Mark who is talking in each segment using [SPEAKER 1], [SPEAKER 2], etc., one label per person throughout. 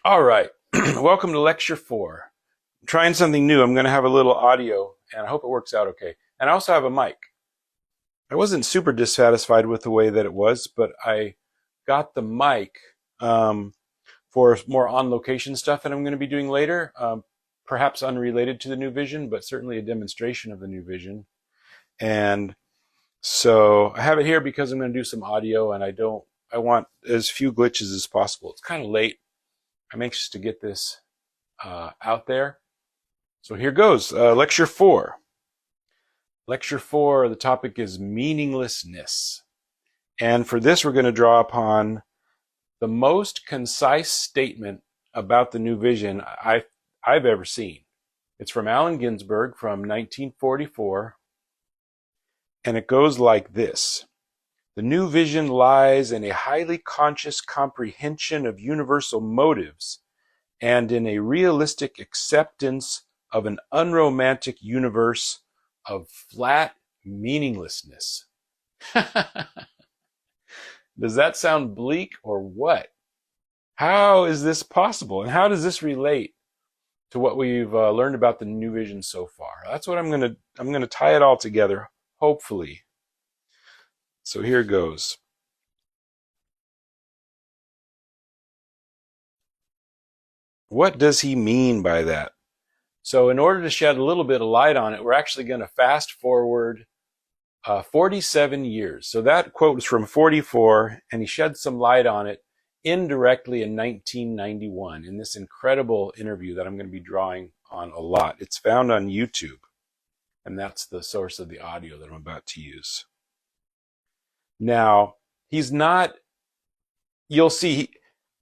[SPEAKER 1] All right. Welcome to Lecture 4. I'm trying something new. I'm going to have a little audio, and I hope it works out okay. And I also have a mic. I wasn't super dissatisfied with the way that it was, but I got the mic for more on-location stuff that I'm going to be doing later, perhaps unrelated to the new vision, but certainly a demonstration of the new vision. And so I have it here because I'm going to do some audio, and I want as few glitches as possible. It's kind of late. I'm anxious to get this out there. So here goes, Lecture 4. Lecture 4, the topic is meaninglessness. And for this, we're going to draw upon the most concise statement about the new vision I've ever seen. It's from Allen Ginsberg from 1944, and it goes like this. The new vision lies in a highly conscious comprehension of universal motives and in a realistic acceptance of an unromantic universe of flat meaninglessness. Does that sound bleak or what? How is this possible? And how does this relate to what we've learned about the new vision so far? That's what I'm going to tie it all together, hopefully. So here goes. What does he mean by that? So in order to shed a little bit of light on it, we're actually going to fast forward 47 years. So that quote is from 44, and he shed some light on it indirectly in 1991 in this incredible interview that I'm going to be drawing on a lot. It's found on YouTube, and that's the source of the audio that I'm about to use. Now, you'll see,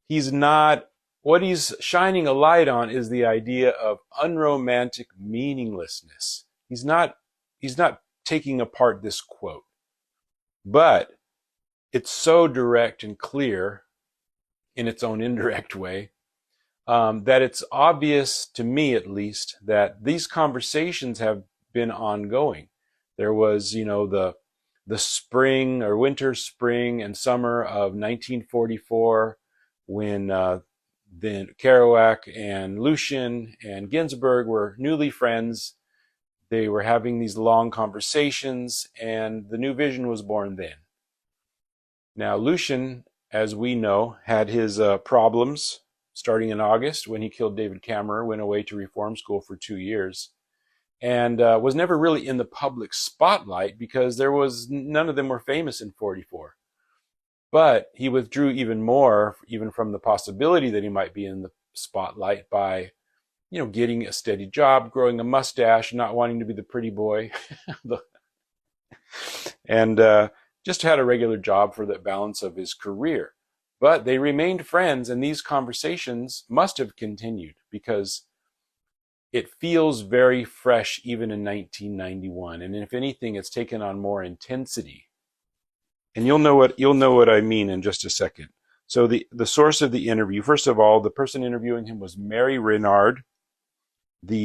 [SPEAKER 1] he's not, what he's shining a light on is the idea of unromantic meaninglessness. He's not taking apart this quote, but it's so direct and clear in its own indirect way that it's obvious, to me at least, that these conversations have been ongoing. There was, the spring or winter, spring, and summer of 1944 when then Kerouac and Lucian and Ginsberg were newly friends. They were having these long conversations, and the new vision was born then. Now, Lucian, as we know, had his problems starting in August when he killed David Kammerer, went away to reform school for 2 years, and was never really in the public spotlight because none of them were famous in 44. But he withdrew even more, even from the possibility that he might be in the spotlight by, getting a steady job, growing a mustache, not wanting to be the pretty boy, and just had a regular job for the balance of his career. But they remained friends, and these conversations must have continued because it feels very fresh even in 1991. And if anything, it's taken on more intensity. And you'll know what I mean in just a second. So the source of the interview, first of all, the person interviewing him was Mary Renard, who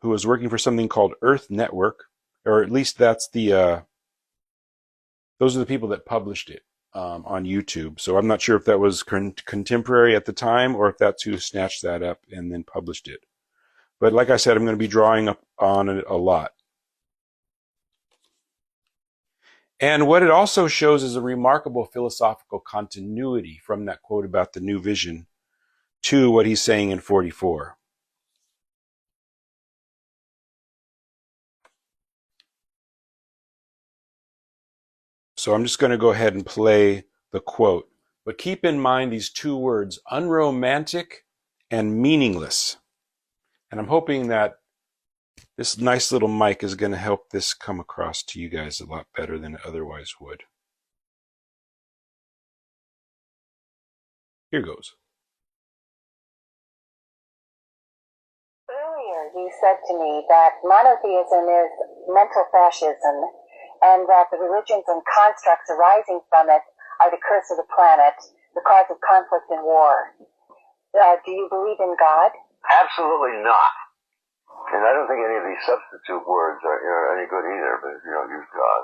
[SPEAKER 1] was working for something called Earth Network, or at least that's those are the people that published it on YouTube. So I'm not sure if that was contemporary at the time or if that's who snatched that up and then published it. But like I said, I'm going to be drawing up on it a lot. And what it also shows is a remarkable philosophical continuity from that quote about the new vision to what he's saying in 44. So I'm just going to go ahead and play the quote. But keep in mind these two words, unromantic and meaningless. And I'm hoping that this nice little mic is going to help this come across to you guys a lot better than it otherwise would. Here goes.
[SPEAKER 2] Earlier you said to me that monotheism is mental fascism and that the religions and constructs arising from it are the curse of the planet, the cause of conflict and war. Do you believe in God?
[SPEAKER 3] Absolutely not. And I don't think any of these substitute words are any good either, but if you don't use God.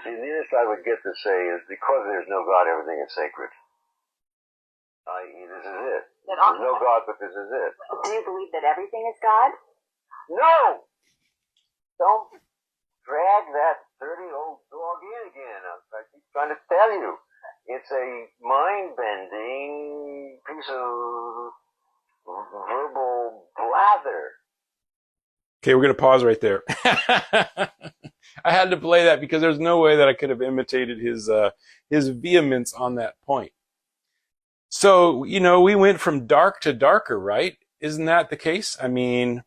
[SPEAKER 3] See, the nearest I would get to say is because there's no God, everything is sacred. I.e., this is it. There's no God, but this is it.
[SPEAKER 2] Do you believe that everything is God?
[SPEAKER 3] No! Don't drag that dirty old dog in again. I keep trying to tell you. It's a mind-bending piece of verbal blather.
[SPEAKER 1] Okay, we're going to pause right there. I had to play that because there's no way that I could have imitated his vehemence on that point. So, we went from dark to darker, right? Isn't that the case? I mean,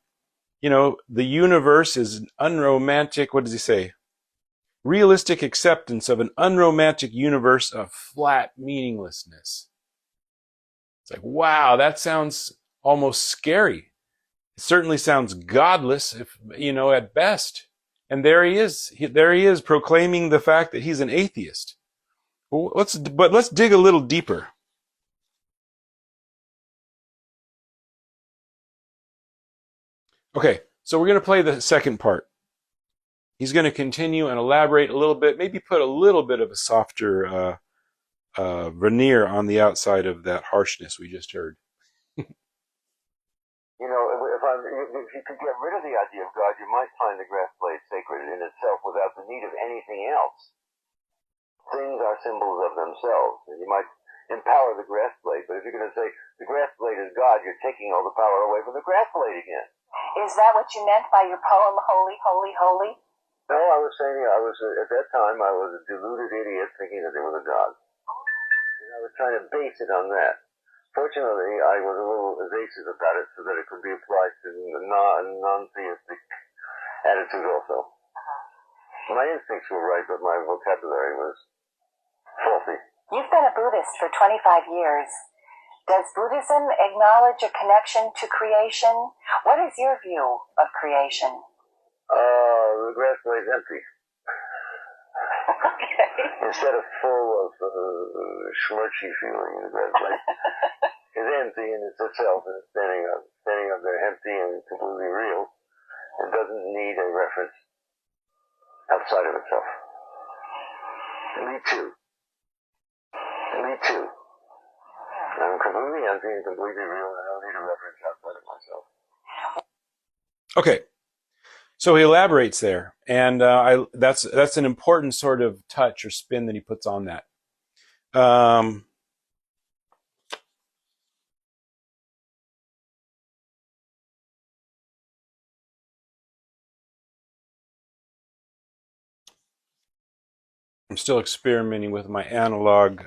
[SPEAKER 1] the universe is an unromantic, what does he say? Realistic acceptance of an unromantic universe of flat meaninglessness. It's like, wow, that sounds almost scary. It certainly sounds godless, if at best. And there he is. There he is proclaiming the fact that he's an atheist. Well, let's dig a little deeper. Okay, so we're going to play the second part. He's going to continue and elaborate a little bit, maybe put a little bit of a softer veneer on the outside of that harshness we just heard.
[SPEAKER 3] If you could get rid of the idea of God, you might find the grass blade sacred in itself without the need of anything else. Things are symbols of themselves, and you might empower the grass blade, but if you're going to say the grass blade is God, you're taking all the power away from the grass blade again.
[SPEAKER 2] Is that what you meant by your poem, Holy, Holy, Holy?
[SPEAKER 3] No, I was saying, at that time, I was a deluded idiot thinking that there was a God. And I was trying to base it on that. Fortunately, I was a little evasive about it so that it could be applied to non-theistic attitude also. My instincts were right, but my vocabulary was faulty.
[SPEAKER 2] You've been a Buddhist for 25 years. Does Buddhism acknowledge a connection to creation? What is your view of creation?
[SPEAKER 3] The grass blade's empty.
[SPEAKER 2] Okay.
[SPEAKER 3] Instead of full of schmirchy feeling, the grass blade is empty in itself, and it's standing up there empty and completely real, and doesn't need a reference outside of itself. Me too. I'm completely empty and completely real, and I don't need a reference outside of myself.
[SPEAKER 1] Okay. So he elaborates there, and that's an important sort of touch or spin that he puts on that. I'm still experimenting with my analog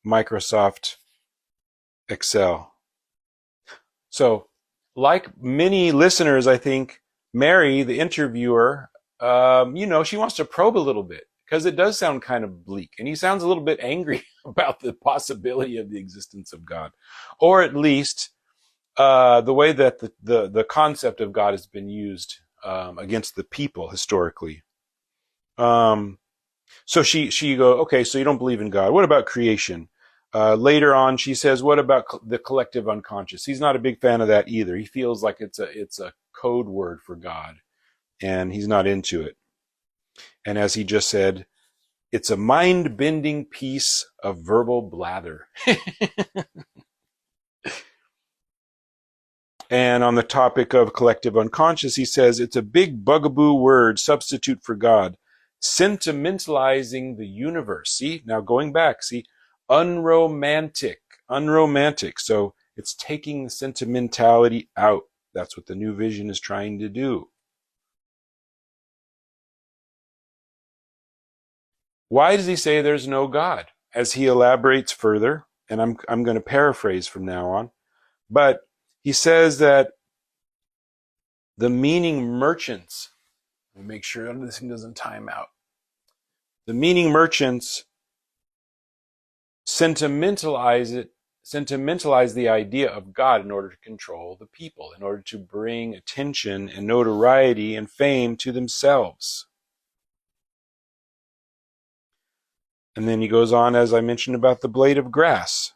[SPEAKER 1] Microsoft Excel. So, like many listeners, I think, Mary, the interviewer, she wants to probe a little bit because it does sound kind of bleak. And he sounds a little bit angry about the possibility of the existence of God. Or at least the way that the concept of God has been used against the people historically. So she go, okay, so you don't believe in God. What about creation? Later on, she says, what about the collective unconscious? He's not a big fan of that either. He feels like it's a code word for God, and he's not into it. And as he just said, it's a mind-bending piece of verbal blather. And on the topic of collective unconscious, he says, it's a big bugaboo word, substitute for God, sentimentalizing the universe. See, now going back, see, unromantic. So it's taking the sentimentality out. That's what the new vision is trying to do. Why does he say there's no God? As he elaborates further, and I'm going to paraphrase from now on, but he says that the meaning merchants, let me make sure this thing doesn't time out. The meaning merchants sentimentalize the idea of God in order to control the people, in order to bring attention and notoriety and fame to themselves. And then he goes on, as I mentioned, about the blade of grass.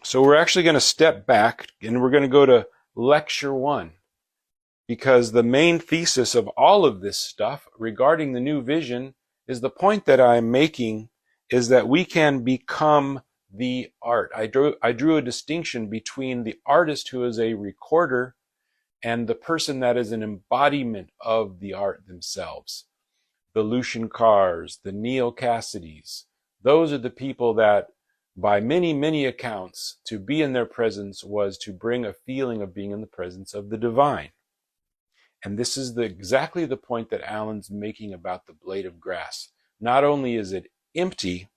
[SPEAKER 1] So we're actually going to step back and we're going to go to lecture 1. because the main thesis of all of this stuff regarding the new vision is the point that I'm making is that we can become the art. I drew a distinction between the artist who is a recorder and the person that is an embodiment of the art themselves. The Lucian Carrs, the Neil Cassidys, those are the people that, by many, many accounts, to be in their presence was to bring a feeling of being in the presence of the divine. And this is exactly the point that Alan's making about the blade of grass. Not only is it empty,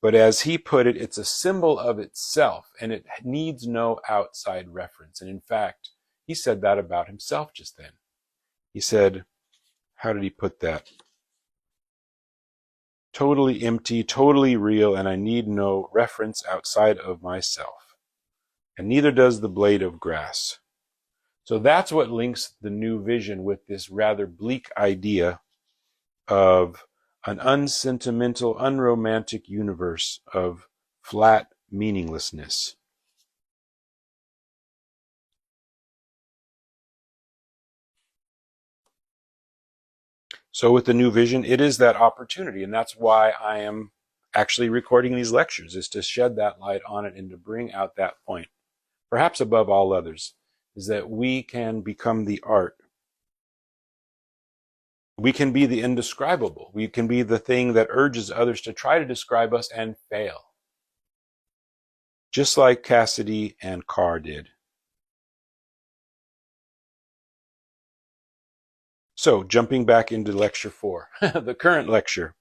[SPEAKER 1] but as he put it, it's a symbol of itself, and it needs no outside reference. And in fact, he said that about himself just then. He said, how did he put that? Totally empty, totally real, and I need no reference outside of myself. And neither does the blade of grass. So that's what links the new vision with this rather bleak idea of an unsentimental, unromantic universe of flat meaninglessness. So with the new vision, it is that opportunity, and that's why I am actually recording these lectures, is to shed that light on it and to bring out that point, perhaps above all others, is that we can become the art. We can be the indescribable. We can be the thing that urges others to try to describe us and fail. Just like Cassidy and Carr did. So, jumping back into lecture 4, the current lecture.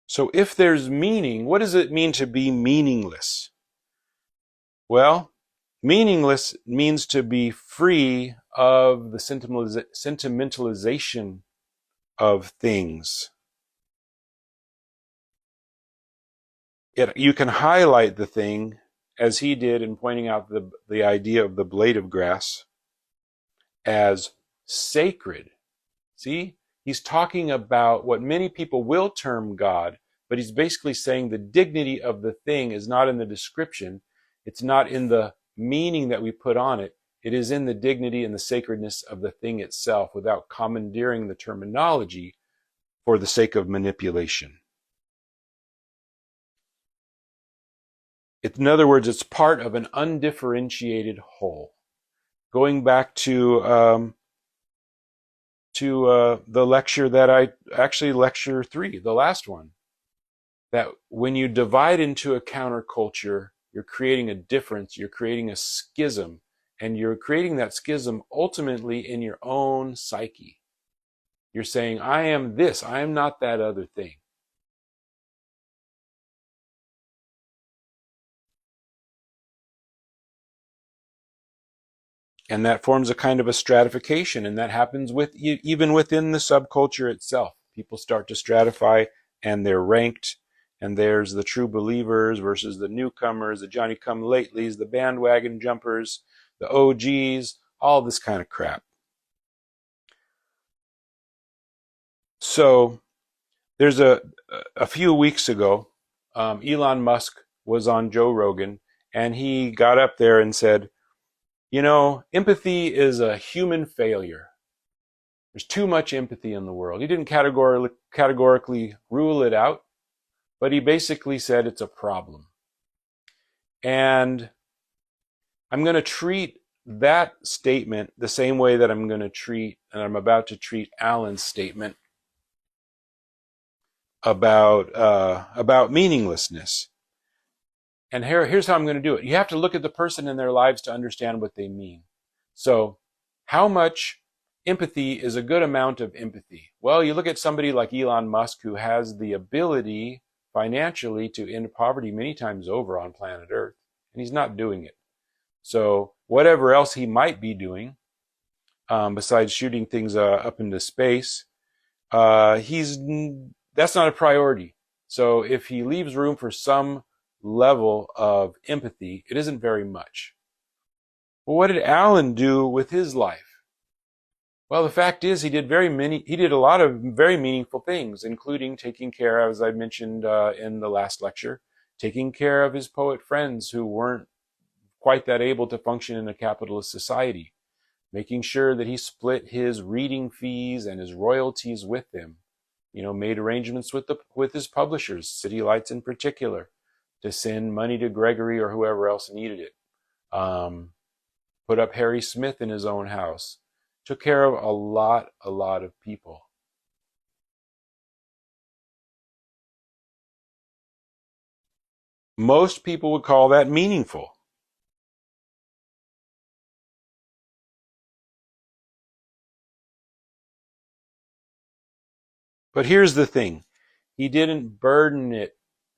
[SPEAKER 1] So if there's meaning, what does it mean to be meaningless? Well, meaningless means to be free of the sentimentalization of things. You can highlight the thing, as he did in pointing out the idea of the blade of grass, as sacred. See? He's talking about what many people will term God, but he's basically saying the dignity of the thing is not in the description. It's not in the meaning that we put on it. It is in the dignity and the sacredness of the thing itself without commandeering the terminology for the sake of manipulation. In other words, it's part of an undifferentiated whole. Going back to the lecture that lecture 3, the last one, that when you divide into a counterculture, you're creating a difference, you're creating a schism, and you're creating that schism ultimately in your own psyche. You're saying, I am this, I am not that other thing. And that forms a kind of a stratification, and that happens even within the subculture itself. People start to stratify, and they're ranked, and there's the true believers versus the newcomers, the Johnny-come-latelys, the bandwagon jumpers, the OGs, all this kind of crap. So there's a few weeks ago, Elon Musk was on Joe Rogan, and he got up there and said, you know, empathy is a human failure. There's too much empathy in the world. He didn't categorically rule it out, but he basically said it's a problem. And I'm going to treat that statement the same way that I'm about to treat Alan's statement about meaninglessness. And here's how I'm going to do it. You have to look at the person in their lives to understand what they mean. So, how much empathy is a good amount of empathy? Well, you look at somebody like Elon Musk, who has the ability financially to end poverty many times over on planet Earth, and he's not doing it. So, whatever else he might be doing, besides shooting things up into space, that's not a priority. So, if he leaves room for some level of empathy, it isn't very much. Well, what did Alan do with his life? Well, the fact is, he did a lot of very meaningful things, including taking care, as I mentioned in the last lecture, taking care of his poet friends who weren't quite that able to function in a capitalist society, making sure that he split his reading fees and his royalties with them. Made arrangements with his publishers, City Lights in particular, to send money to Gregory or whoever else needed it. Put up Harry Smith in his own house. Took care of a lot of people. Most people would call that meaningful. But here's the thing. He didn't burden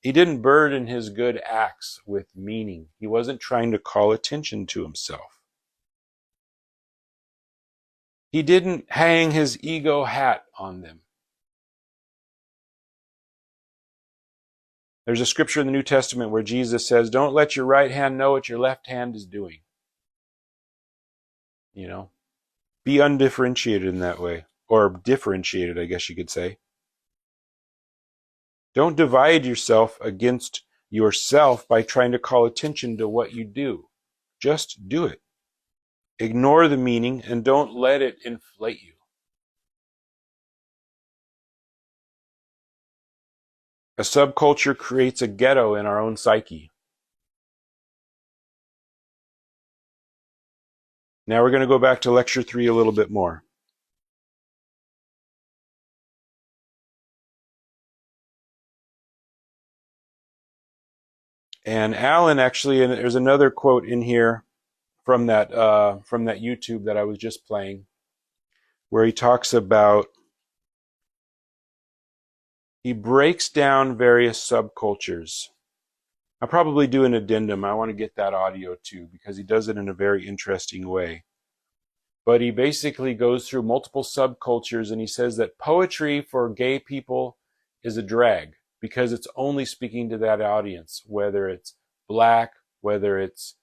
[SPEAKER 1] his good acts with meaning. He wasn't trying to call attention to himself. He didn't hang his ego hat on them. There's a scripture in the New Testament where Jesus says, don't let your right hand know what your left hand is doing. Be undifferentiated in that way, or differentiated, I guess you could say. Don't divide yourself against yourself by trying to call attention to what you do. Just do it. Ignore the meaning and don't let it inflate you. A subculture creates a ghetto in our own psyche. Now we're going to go back to lecture 3 a little bit more. And Alan actually, and there's another quote in here from that YouTube that I was just playing, where he talks about, he breaks down various subcultures. I'll probably do an addendum. I want to get that audio too, because he does it in a very interesting way. But he basically goes through multiple subcultures, and he says that poetry for gay people is a drag because it's only speaking to that audience, whether it's black, whether it's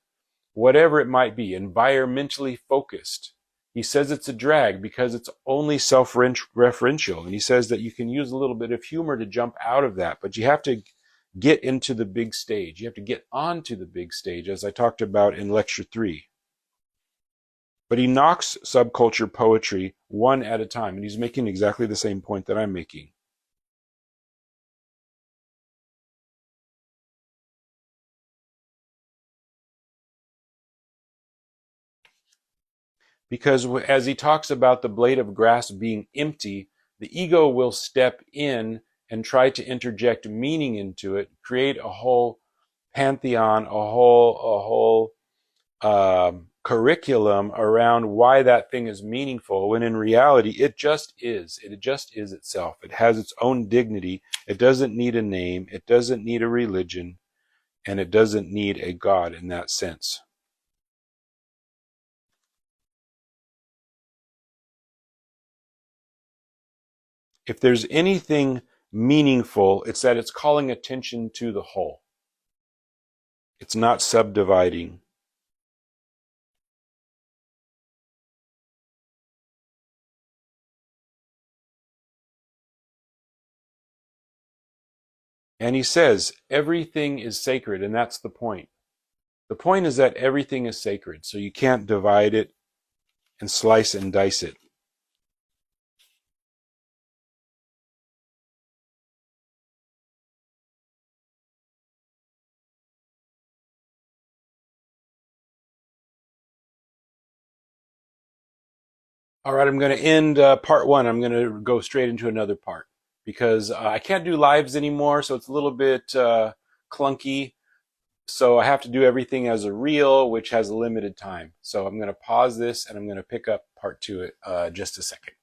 [SPEAKER 1] whatever it might be, environmentally focused. He says it's a drag because it's only self-referential. And he says that you can use a little bit of humor to jump out of that, but you have to get into the big stage. You have to get onto the big stage, as I talked about in lecture 3. But he knocks subculture poetry one at a time, and he's making exactly the same point that I'm making. Because as he talks about the blade of grass being empty, the ego will step in and try to interject meaning into it, create a whole pantheon, a whole curriculum around why that thing is meaningful, when in reality it just is. It just is itself. It has its own dignity. It doesn't need a name. It doesn't need a religion. And it doesn't need a God in that sense. If there's anything meaningful, it's that it's calling attention to the whole. It's not subdividing. And he says, everything is sacred, and that's the point. The point is that everything is sacred, so you can't divide it and slice and dice it. All right, I'm going to end part 1. I'm going to go straight into another part because I can't do lives anymore, so it's a little bit clunky. So I have to do everything as a reel, which has a limited time. So I'm going to pause this and I'm going to pick up part 2 just a second.